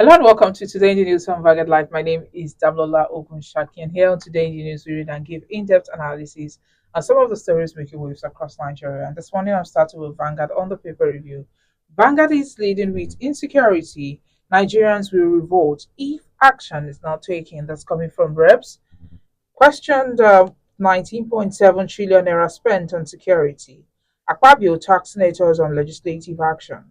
Hello and welcome to Today in the News from Vanguard Live. My name is Damlola Ogunshaki, and here on Today in the News, we read and give in-depth analysis on some of the stories making waves across Nigeria. And this morning, I'm starting with Vanguard on the paper review. Vanguard is leading with insecurity. Nigerians will revolt if action is not taken. That's coming from Reps. Questioned 19.7 trillion naira spent on security. Akpabio tax senators on legislative action.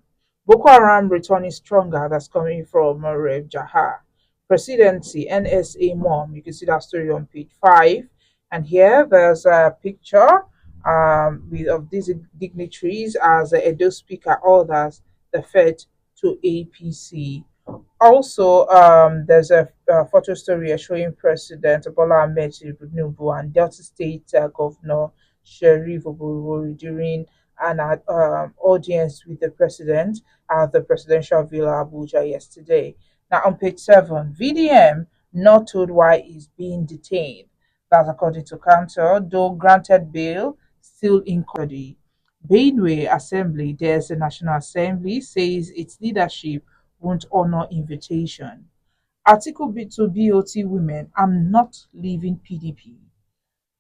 Boko Haram returning stronger. That's coming from Rev Jahar. Presidency, NSA mom. You can see that story on page 5. And here there's a picture of these dignitaries as the Edo Speaker orders the Fed to APC. Also, there's a photo story showing President Bola Ahmed Tinubu and Delta State Governor Sheriff Oborori during an audience with the president at the presidential villa Abuja yesterday. Now, on page 7, VDM not told why he's being detained. That's according to COUNSEL, though granted bail, still in custody. Benue Assembly, there's a National Assembly, says its leadership won't honor invitation. Article B2 BOT women, I'm not leaving PDP.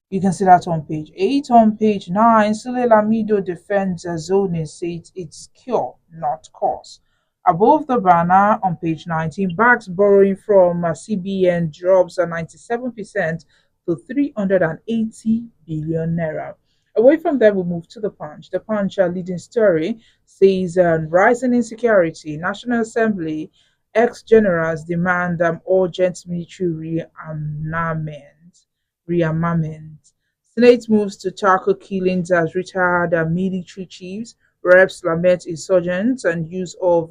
You can see that on page 8. On page 9, Sule Lamido defends zoning, says it's cure, not cause. Above the banner on page 19, banks borrowing from CBN drops 97% to 380 billion naira. Away from there, we move to the Punch. The Punch leading story says rising insecurity. National Assembly ex-generals demand urgent military rearmament. Senate moves to tackle killings as retired military chiefs. Reps lament insurgents and use of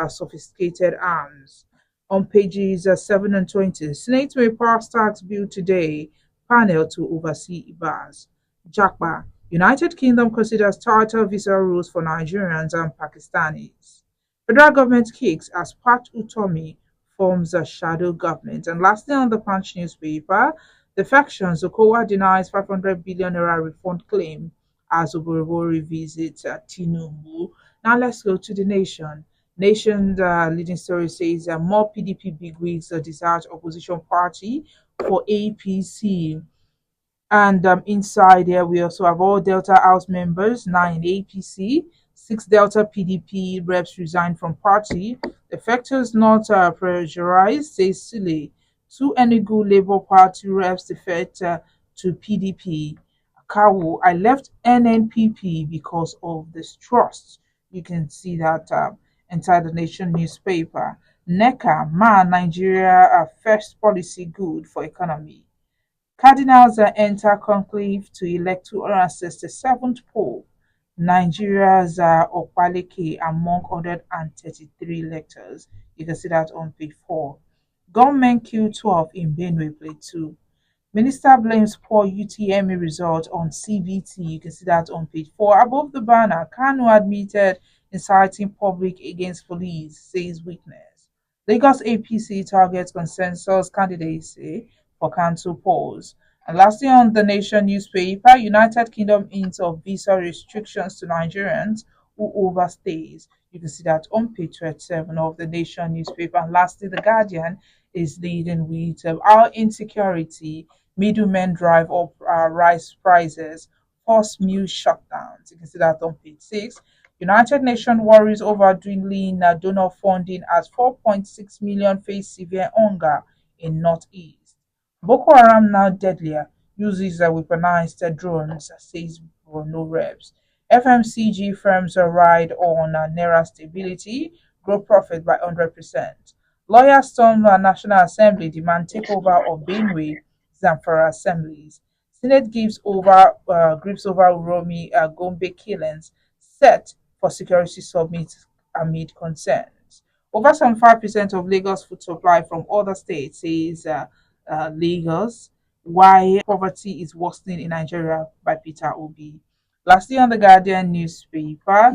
sophisticated arms. On pages 7 and 20, Senate may pass tax bill today. Panel to oversee IBAS. Jakba. United Kingdom considers tighter visa rules for Nigerians and Pakistanis. Federal government kicks as Pat Utomi forms a shadow government. And lastly, on the Punch newspaper, the factions, Okowa denies 500 billion naira refund claim as Oborobori visits Tinubu. Now let's go to the nation. Nation leading story says more PDP bigwigs desire opposition party for APC. And inside there, we also have all Delta House members, 9 APC, 6 Delta PDP reps resigned from party. The factors not pressurized, says Sule. 2 Enugu Labour Party reps defect to PDP. Kawu, I left NNPP because of distrust. You can see that inside the Nation newspaper. NECA, man, Nigeria first policy good for economy. Cardinals enter conclave to elect 267th Pope. Nigeria's Opaleke among 133 electors. You can see that on page 4. Gunmen kill 12 in Benue Plateau. Minister blames poor UTME result on CBT. You can see that on page 4. Above the banner, Kanu admitted inciting public against police, says witness. Lagos APC targets consensus candidacy for council polls. And lastly, on the Nation newspaper, United Kingdom hints of visa restrictions to Nigerians who overstays. You can see that on page 27 of the Nation newspaper. And lastly, The Guardian is leading with our insecurity, middlemen drive up rice prices, force meal shutdowns. You can see that on page 6. United Nations worries over dwindling donor funding as 4.6 million face severe hunger in Northeast. Boko Haram now deadlier, uses weaponized drones, says Bruno Rebs. FMCG firms ride on Naira stability, grow profit by 100%. Lawyers storm National Assembly demand takeover of Benue, Zamfara assemblies. Senate grips over Uromi Gombe killings, set for security summit amid concerns. Over 75% of Lagos food supply from other states, says Lagos, why poverty is worsening in Nigeria by Peter Obi. Lastly, on the Guardian newspaper,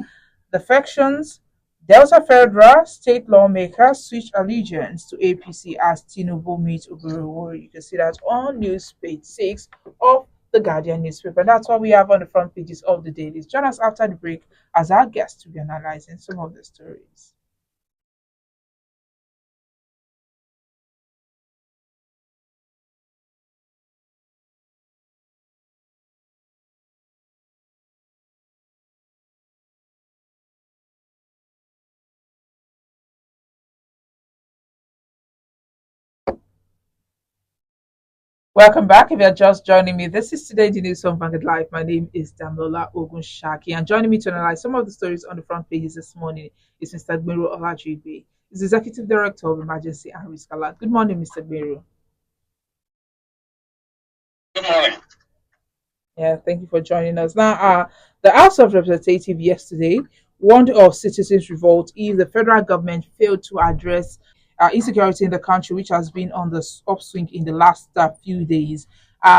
the factions Delta Federal state lawmakers switch allegiance to APC as Tinubu meets Oborowori. You can see that on news page 6 of the Guardian newspaper. That's what we have on the front pages of the dailies. Join us after the break as our guest to be analyzing some of the stories. Welcome back. If you're just joining me, this is Today the News on Vanguard Live. My name is Damola Ogunshaki, and joining me to analyze some of the stories on the front pages this morning is Mr. Gberu Olajuibe. He's Executive Director of Emergency and Risk Alert. Good morning, Mr. Gberu. Good morning. Yeah, thank you for joining us. Now, the House of Representatives yesterday warned of citizens' revolt if the federal government failed to address insecurity in the country, which has been on the upswing in the last few days.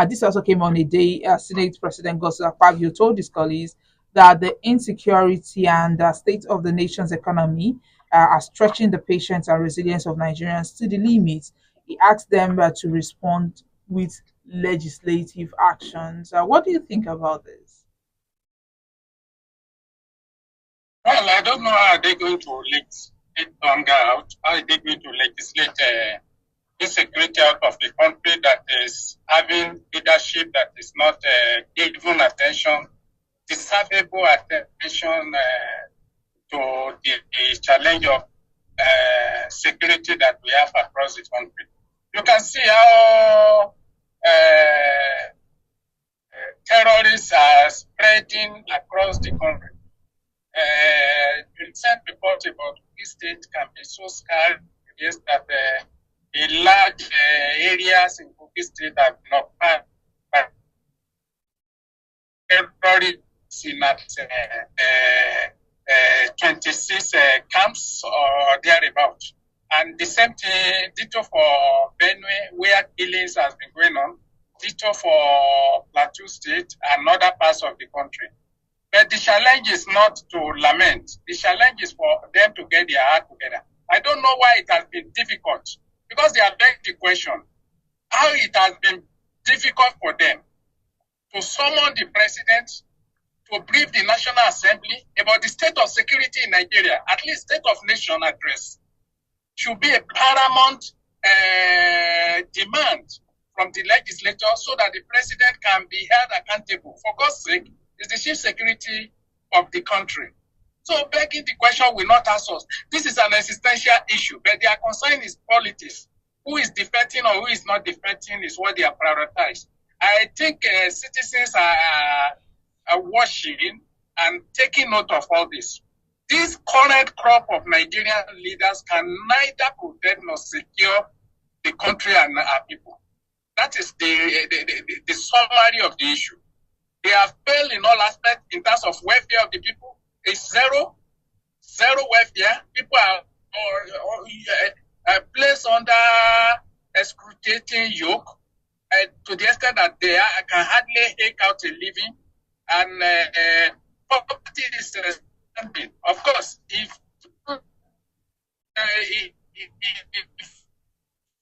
This also came on a day Senate President Godswill Akpabio told his colleagues that the insecurity and state of the nation's economy are stretching the patience and resilience of Nigerians to the limit. He asked them to respond with legislative actions. What do you think about this? Well, I don't know how they're going to legislate longer out. How are they going to legislate insecurity out of the country that is having leadership that is not given attention, deservable attention to the challenge of security that we have across the country. You can see how terrorists are spreading across the country. Recent reports about this state can be so scary, yes, that the large areas in Kogi State have been occupied by terrorists in 26 camps or thereabout. And the same thing, ditto for Benue, where killings has been going on, ditto for Plateau State and other parts of the country. But the challenge is not to lament. The challenge is for them to get their act together. I don't know why it has been difficult, because they have begged the question, how it has been difficult for them to summon the president to brief the National Assembly about the state of security in Nigeria. At least state of nation address should be a paramount demand from the legislature so that the president can be held accountable. For God's sake, is the chief security of the country. So begging the question will not answer us. This is an existential issue, but their concern is politics. Who is defecting or who is not defecting is what they are prioritized. I think citizens are watching and taking note of all this. This current crop of Nigerian leaders can neither protect nor secure the country and our people. That is the summary of the issue. They have failed in all aspects in terms of welfare of the people. It's zero welfare. People are placed under excruciating yoke to the extent that they can hardly eke out a living. And poverty is something. Of course, if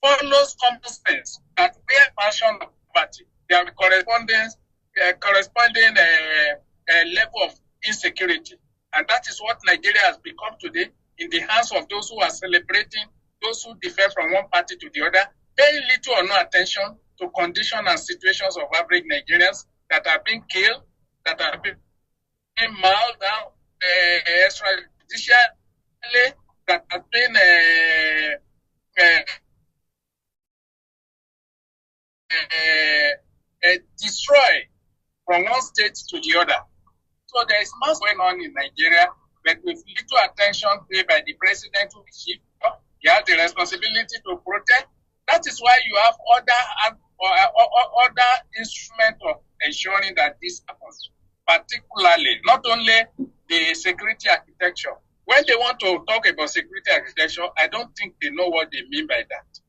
follows common sense that where passion of poverty, there are corresponding level of insecurity. And that is what Nigeria has become today in the hands of those who are celebrating, those who differ from one party to the other, paying little or no attention to conditions and situations of average Nigerians that are being killed, that are being mauled down extrajudicially, that have been destroyed from one state to the other. So there is much going on in Nigeria, but with little attention paid by the president who is chief, he has the responsibility to protect. That is why you have other instruments of ensuring that this happens. Particularly, not only the security architecture. When they want to talk about security architecture, I don't think they know what they mean by that.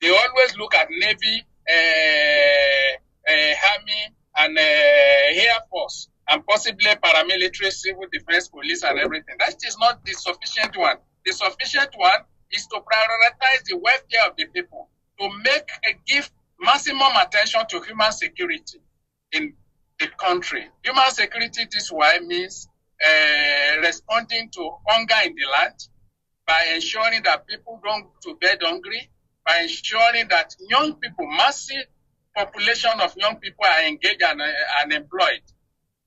They always look at Navy, Army, and Air Force, and possibly paramilitary, civil defense, police, and everything. That is not the sufficient one. The sufficient one is to prioritize the welfare of the people, to give maximum attention to human security in the country. Human security this way means responding to hunger in the land by ensuring that people don't go to bed hungry, by ensuring that young people, massive population of young people are engaged and employed.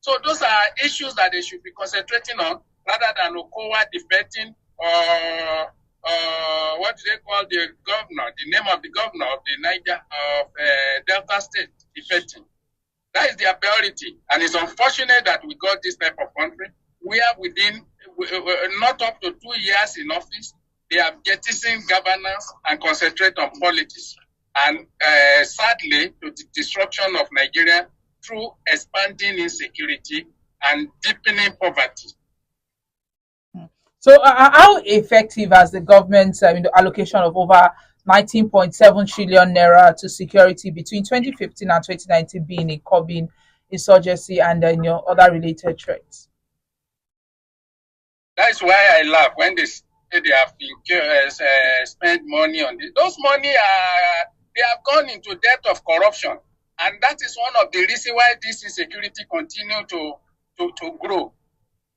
So those are issues that they should be concentrating on rather than Okowa defecting or what do they call the governor? The name of the governor of the Niger of Delta State, Ifetin. That is their priority, and it's unfortunate that we got this type of country. We are within not up to 2 years in office. They have jettisoned governance and concentrate on politics, and sadly, to the destruction of Nigeria through expanding insecurity and deepening poverty. So, how effective has the government's allocation of over 19.7 trillion naira to security between 2015 and 2019 been in curbing insurgency and other related threats? That's why I laugh when they say they have spent money on this. Those money they have gone into debt of corruption, and that is one of the reasons why this insecurity continue to grow.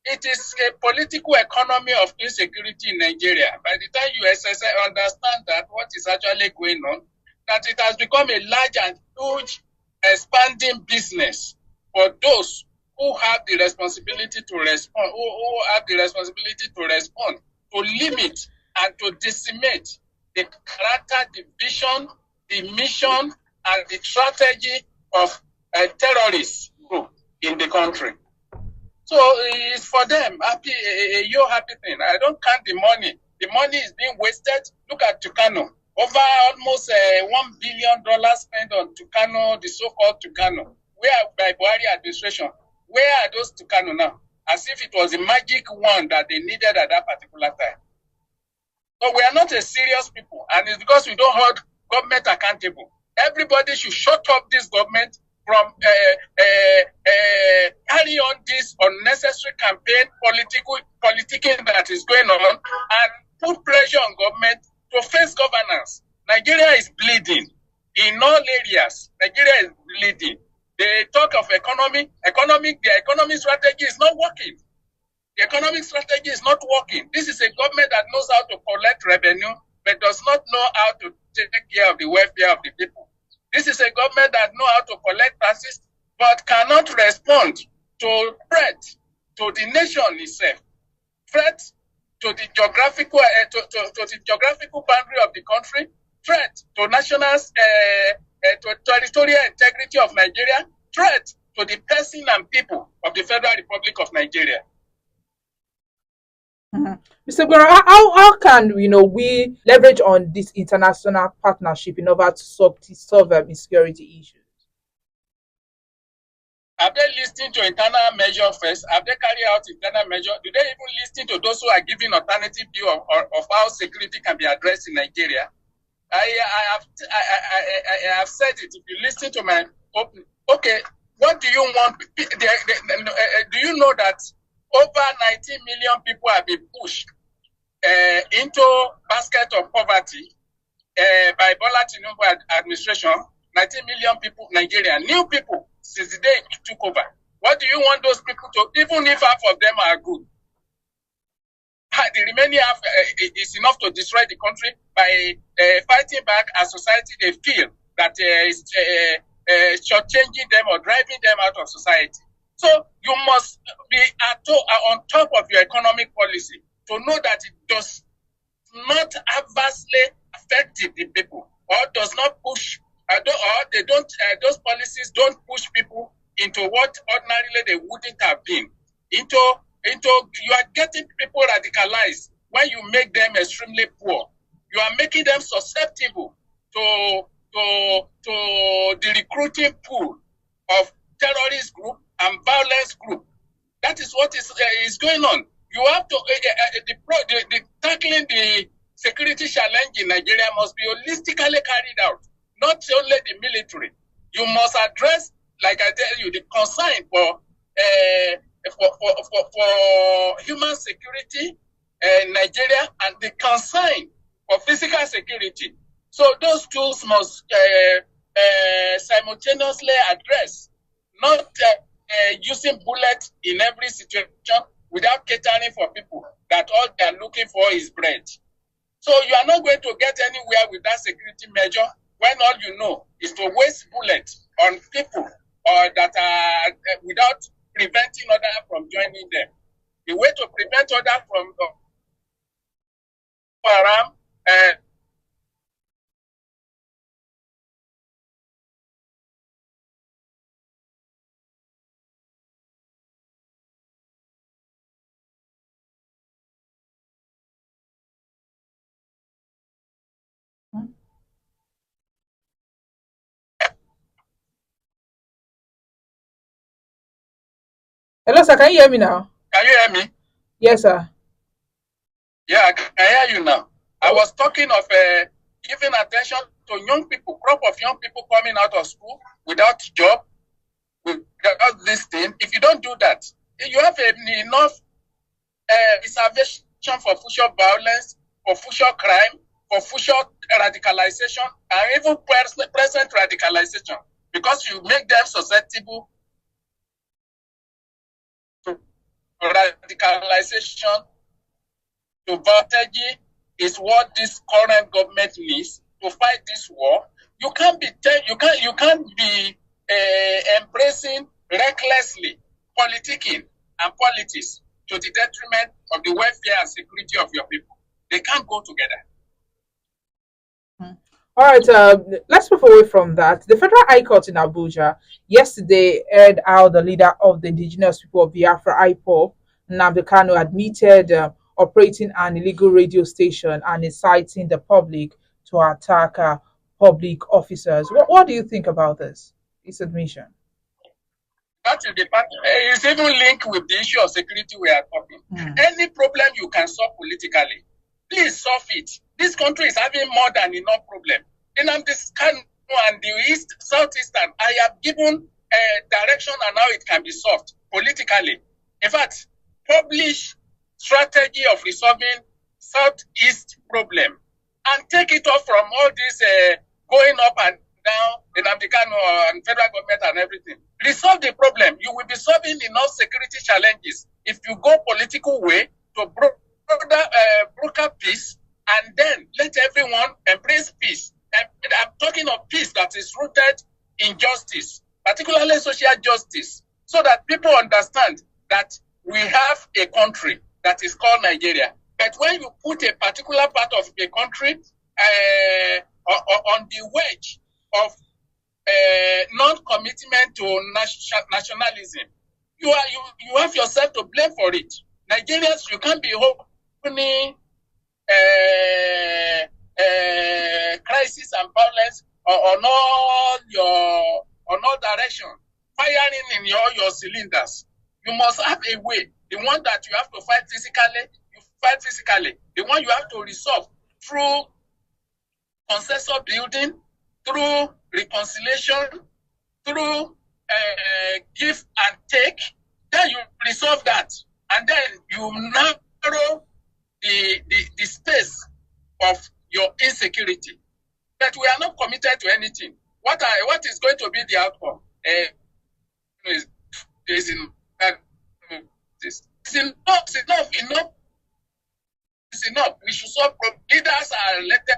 It is a political economy of insecurity in Nigeria. By the time you understand that what is actually going on, that it has become a large and huge expanding business for those who have the responsibility to respond, who have the responsibility to respond, to limit and to decimate the character, the vision, the mission, and the strategy of a terrorist group in the country. So it's for them happy, your happy thing. I don't count the money. The money is being wasted. Look at Kanu. Over almost $1 billion spent on Kanu, the so-called Kanu. Where by Buhari administration? Where are those Kanu now? As if it was a magic wand that they needed at that particular time. So we are not a serious people, and it's because we don't hold government accountable. Everybody should shut up this government from carry on this unnecessary campaign politicking that is going on, and put pressure on government to face governance. Nigeria is bleeding in all areas. Nigeria is bleeding. They talk of economy. The economic strategy is not working. The economic strategy is not working. This is a government that knows how to collect revenue, but does not know how to take care of the welfare of the people. This is a government that knows how to collect taxes, but cannot respond to threat to the nation itself, threat to the geographical to the geographical boundary of the country, threat to national to territorial integrity of Nigeria, threat to the person and people of the Federal Republic of Nigeria. Mr. Gora, how can we leverage on this international partnership in order to solve insecurity issues? Have they listened to internal measure first? Have they carried out internal measure? Do they even listen to those who are giving alternative view of how security can be addressed in Nigeria? I have said it. If you listen to my open, okay, what do you want? Do you know that over 19 million people have been pushed into basket of poverty by Bola Tinubu administration? 19 million people, Nigeria, new people since the day it took over. What do you want those people to, even if half of them are good? The remaining half is enough to destroy the country by fighting back as society they feel that is shortchanging them or driving them out of society. So you must be on top of your economic policy to know that it does not adversely affect the people, or does not push, or they don't. Those policies don't push people into what ordinarily they wouldn't have been. You are getting people radicalized when you make them extremely poor. You are making them susceptible to the recruiting pool of terrorist group and violence group. That is what is going on. You have to tackling the security challenge in Nigeria must be holistically carried out, not only the military. You must address, like I tell you, the concern for human security in Nigeria and the concern for physical security. So those tools must simultaneously address, not using bullets in every situation without catering for people that all they're looking for is bread. So you are not going to get anywhere with that security measure when all you know is to waste bullets on people that are without preventing others from joining them. The way to prevent others from Haram. Hello, sir. Can you hear me now? Can you hear me? Yes, sir. Yeah, I can hear you now. I was talking of giving attention to young people, crop of young people coming out of school without job, without this thing. If you don't do that, you have enough reservation for future violence, for future crime, for future radicalization, and even present radicalization, because you make them susceptible to radicalization. To strategy is what this current government needs to fight this war. You can't be embracing recklessly politicking and politics to the detriment of the welfare and security of your people. They can't go together. All right, let's move away from that. The Federal High Court in Abuja yesterday heard how the leader of the indigenous people of Biafra, IPOB, Kanu, admitted operating an illegal radio station and inciting the public to attack public officers. What do you think about this admission? That is the part. It's even linked with the issue of security we are talking. Any problem you can solve politically, please solve it. This country is having more than enough problem. In this Kanu and the East, Southeastern, I have given direction on how it can be solved politically. In fact, publish strategy of resolving Southeast problem and take it off from all this going up and down in Kanu and federal government and everything. Resolve the problem. You will be solving enough security challenges if you go political way to broker peace and then let everyone embrace peace. And I'm talking of peace that is rooted in justice, particularly social justice, so that people understand that we have a country that is called Nigeria. But when you put a particular part of the country on the wedge of non-commitment to nationalism, you have yourself to blame for it. Nigerians, you can't be opening crisis and violence on all direction, firing in all your cylinders. You must have a way. The one that you have to fight physically, you fight physically. The one you have to resolve through consensus building, through reconciliation, through give and take, then you resolve that. And then you narrow the space of your insecurity. But we are not committed to anything. What is going to be the outcome? It's enough. We should solve problems. Leaders are elected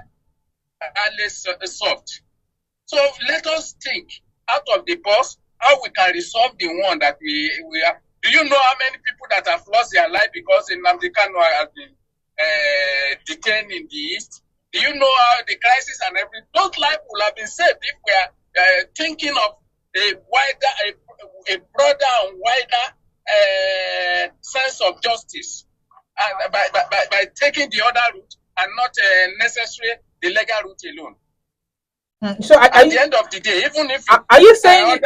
and less soft. So let us think out of the box how we can resolve the one that we are. Do you know how many people that have lost their life because Nnamdi Kanu has been detained in the East? Do you know how the crisis and everything? Those lives will have been saved if we are thinking of a broader and wider sense of justice, and by taking the other route and not necessarily the legal route alone. So at the end of the day, even if are you saying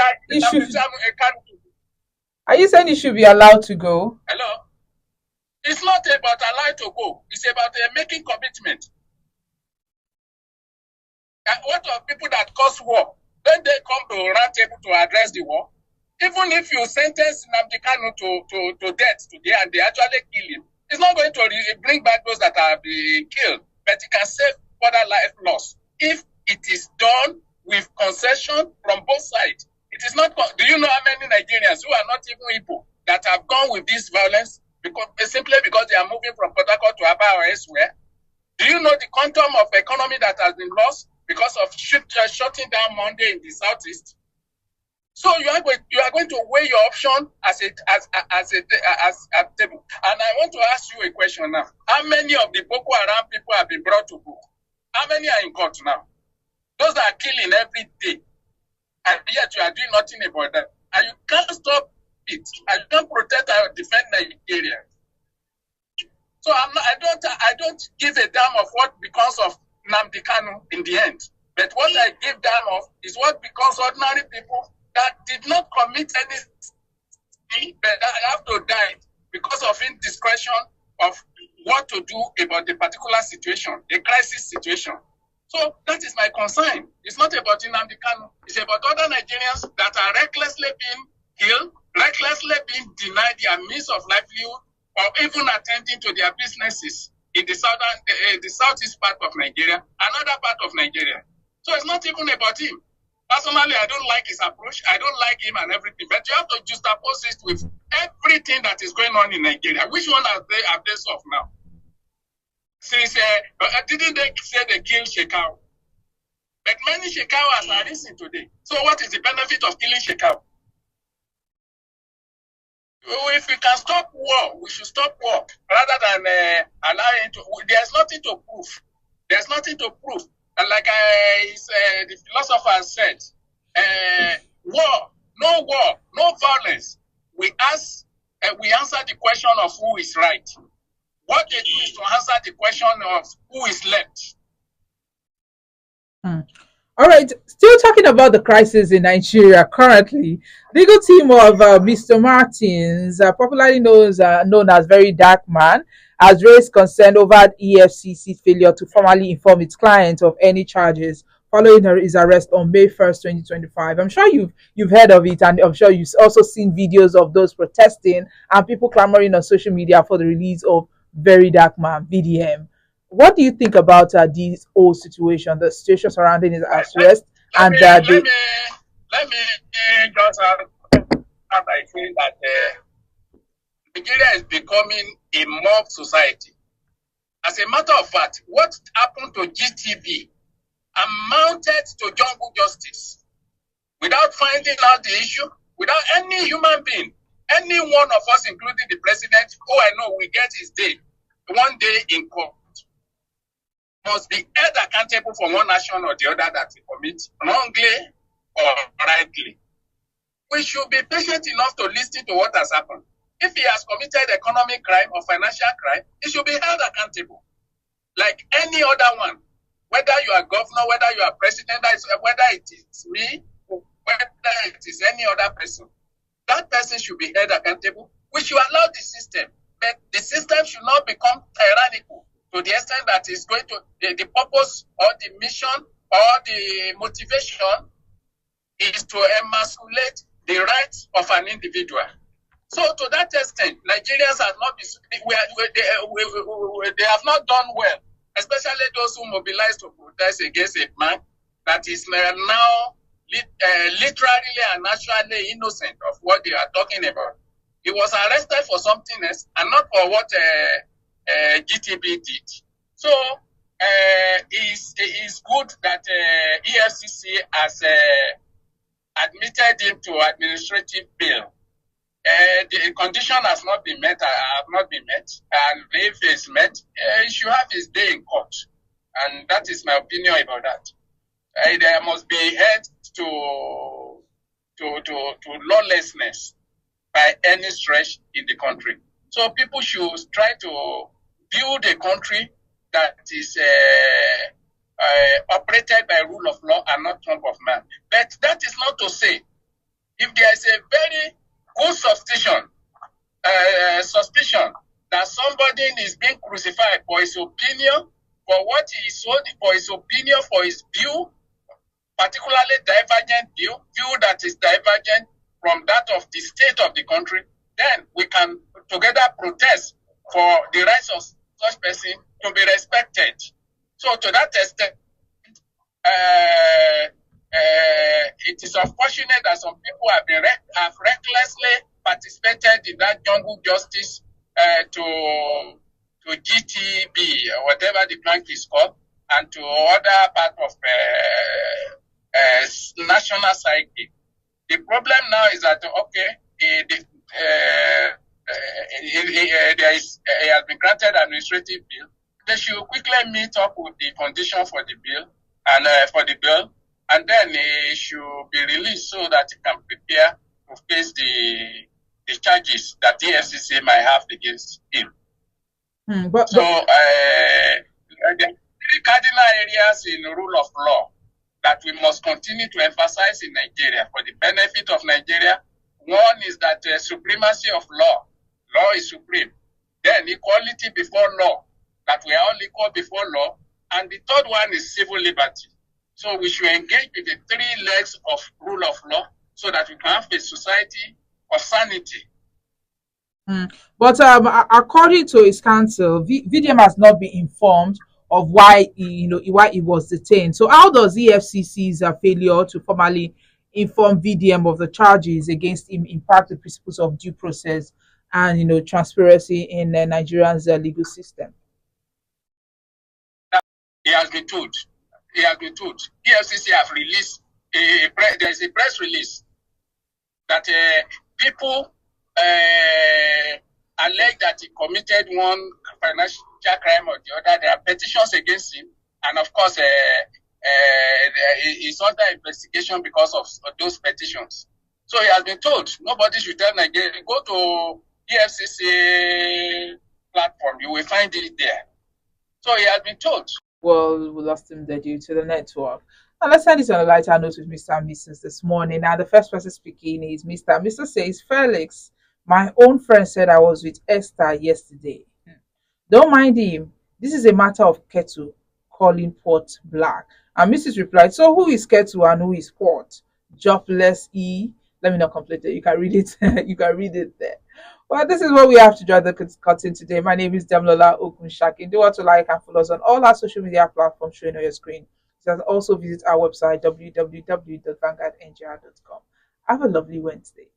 it should be allowed to go? Hello? It's not about allowed to go. It's about making commitment. And what are people that cause war? When they come to a round table to address the war, even if you sentence Nnamdi Kanu to death today and they actually kill him, it's not going to bring back those that are being killed, but it can save further life loss if it is done with concession from both sides. It is not. Do you know how many Nigerians who are not even Igbo that have gone with this violence simply because they are moving from Port Harcourt to Aba or elsewhere? Do you know the quantum of economy that has been lost because of shutting down Monday in the Southeast? So you are going to weigh your option as a table. And I want to ask you a question now. How many of the Boko Haram people have been brought to book? How many are in court now? Those that are killing every day, and yet you are doing nothing about that. And you can't stop it. And you can't protect or defend Nigeria. So I don't give a damn of what becomes of Nnamdi Kanu in the end. But what I give damn of is what becomes ordinary people that did not commit any sin, but that have to die because of indiscretion of what to do about the particular situation, a crisis situation. So that is my concern. It's not about Nnamdi Kanu. It's about other Nigerians that are recklessly being killed, recklessly being denied their means of livelihood, or even attending to their businesses in the southeast part of Nigeria, another part of Nigeria. So it's not even about him. Personally, I don't like his approach. I don't like him and everything. But you have to juxtapose it with everything that is going on in Nigeria. Which one have they solved now? Since didn't they say they killed Shekau? But many Shekau are arrested today. So what is the benefit of killing Shekau? If we can stop war, we should stop war rather than allowing to. There's nothing to prove. There's nothing to prove. And like the philosopher said, war, no violence. We answer the question of who is right. What they do is to answer the question of who is left. All right, still talking about the crisis in Nigeria currently, legal team of Mr. Martins, popularly known as Very Dark Man, has raised concern over EFCC failure to formally inform its client of any charges following his arrest on May 1st, 2025. I'm sure you've heard of it, and I'm sure you've also seen videos of those protesting and people clamoring on social media for the release of Very Dark Man, VDM. What do you think about this whole situation, the situation surrounding his arrest, let me just add, I feel that Nigeria is becoming a mob society. As a matter of fact, what happened to GTB amounted to jungle justice without finding out the issue, without any human being, any one of us, including the president, who I know will get his day, one day in court, must be held accountable for one action or the other that he commits, wrongly or rightly. We should be patient enough to listen to what has happened. If he has committed economic crime or financial crime, he should be held accountable, like any other one. Whether you are governor, whether you are president, whether it is me, whether it is any other person, that person should be held accountable. We should allow the system, but the system should not become tyrannical to the extent that is going to the purpose or the mission or the motivation is to emasculate the rights of an individual. So to that extent, Nigerians have not been, they have not done well, especially those who mobilized to protest against a man that is now literally and naturally innocent of what they are talking about. He was arrested for something else and not for what GTB did. So it's good that EFCC has admitted him to administrative bail. The condition has not been met, and if it's met, he should have his day in court. And that is my opinion about that. There must be end to lawlessness by any stretch in the country. So people should try to build a country that is operated by rule of law and not trump of man. But that is not to say, if there is a very good suspicion that somebody is being crucified for his opinion, for what he sold, for his opinion, for his view, particularly divergent view that is divergent from that of the state of the country, then we can together protest for the rights of such person to be respected. So to that extent, it is unfortunate that some people have recklessly participated in that jungle justice to GTB or whatever the bank is called, and to other part of national psyche. The problem now is that, okay, there is, he has been granted administrative bill. They should quickly meet up with the condition for the bill and for the bill, and then he should be released so that he can prepare to face the charges that the FCC might have against him. So there are three cardinal areas in the rule of law that we must continue to emphasize in Nigeria for the benefit of Nigeria. One is that supremacy of law. Law is supreme. Then equality before law, that we are all equal before law. And the third one is civil liberty. So we should engage with the three legs of rule of law so that we can have a society of sanity. But according to his counsel, VDM has not been informed of why why he was detained. So how does EFCC's failure to formally inform VDM of the charges against him impact the principles of due process and transparency in Nigeria's legal system? He has been told. He has been told. EFCC have released there is a press release that people allege that he committed one financial crime or the other. There are petitions against him, and of course, he's under investigation because of those petitions. So he has been told nobody should tell Nigeria. Go to EFCC platform, you will find it there. So he has been told. Well, we lost him there due to the network. Now let's end this on a lighter note with Mr. and Mrs. this morning. Now the first person speaking is Mr. Mr. says, Felix, my own friend said I was with Esther yesterday. Don't mind him. This is a matter of kettle calling pot black. And Mrs. replied, so who is kettle and who is pot? Jobless E. Let me not complete it. You can read it. You can read it there. Well, this is what we have to draw the curtain today. My name is Demlola Okunshaki. Do want to like and follow us on all our social media platforms showing on your screen. You can also visit our website www.vanguardngr.com. Have a lovely Wednesday.